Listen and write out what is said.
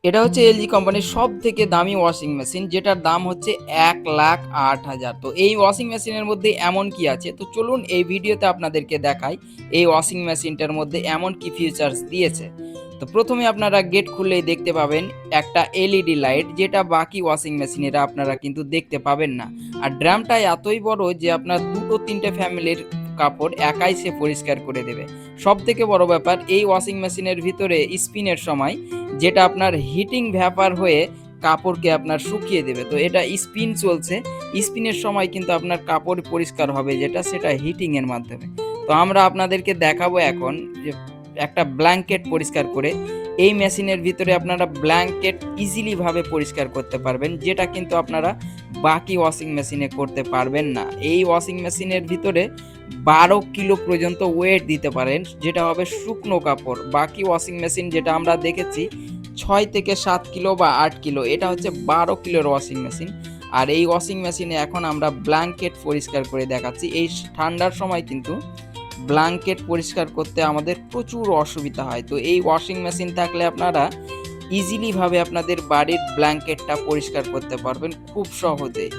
এটা হচ্ছে এলজি কোম্পানির সবথেকে দামি ওয়াশিং মেশিন, যেটার দাম হচ্ছে ১,০৮,০০০। তো এই ওয়াশিং মেশিনের মধ্যে এমন কি আছে? তো চলুন এই ভিডিওতে আপনাদেরকে দেখাই এই ওয়াশিং মেশিনটার মধ্যে এমন কি ফিচার্স দিয়েছে। তো প্রথমে আপনারা গেট খুললেই দেখতে পাবেন একটা এলইডি লাইট, যেটা বাকি ওয়াশিং মেশিনেরা আপনারা কিন্তু দেখতে পাবেন না। আর ড্রামটা এতই বড় যে আপনার ২-৩টে ফ্যামিলির কাপড় একাই সে পরিষ্কার করে দেবে। সবথেকে বড় ব্যাপার, এই ওয়াশিং মেশিনের ভিতরে স্পিনের সময় যেটা আপনার হিটিং ভ্যাপার হয়ে কাপড়কে আপনার শুকিয়ে দেবে। তো এটা স্পিন চলছে। স্পিনের সময় কিন্তু আপনার কাপড় পরিষ্কার হবে, যেটা সেটা হিটিং এর মাধ্যমে। তো আমরা আপনাদেরকে দেখাবো এখন যে একটা ব্ল্যাঙ্কেট পরিষ্কার করে। এই মেশিনের ভিতরে আপনারা ব্ল্যাঙ্কেট ইজিলি ভাবে পরিষ্কার করতে পারবেন, যেটা কিন্তু আপনারা বাকি ওয়াশিং মেশিনে করতে পারবেন না। এই ওয়াশিং মেশিনের ভিতরে ১২ কিলো পর্যন্ত ওয়েট দিতে পারেন, যেটা হবে শুকনো কাপড়। বাকি ওয়াশিং মেশিন যেটা আমরা দেখেছি ৬ থেকে ৭ কিলো বা ৮ কিলো, এটা হচ্ছে ১২ কিলোর ওয়াশিং মেশিন। আর এই ওয়াশিং মেশিনে এখন আমরা ব্ল্যাঙ্কেট পরিষ্কার করে দেখাচ্ছি। এই ঠান্ডার সময় কিন্তু ব্ল্যাঙ্কেট পরিষ্কার করতে আমাদের প্রচুর অসুবিধা হয়। তো এই ওয়াশিং মেশিন থাকলে আপনারা ইজিলি ভাবে আপনাদের বাড়ির ব্ল্যাঙ্কেটটা পরিষ্কার করতে পারবেন খুব সহজেই।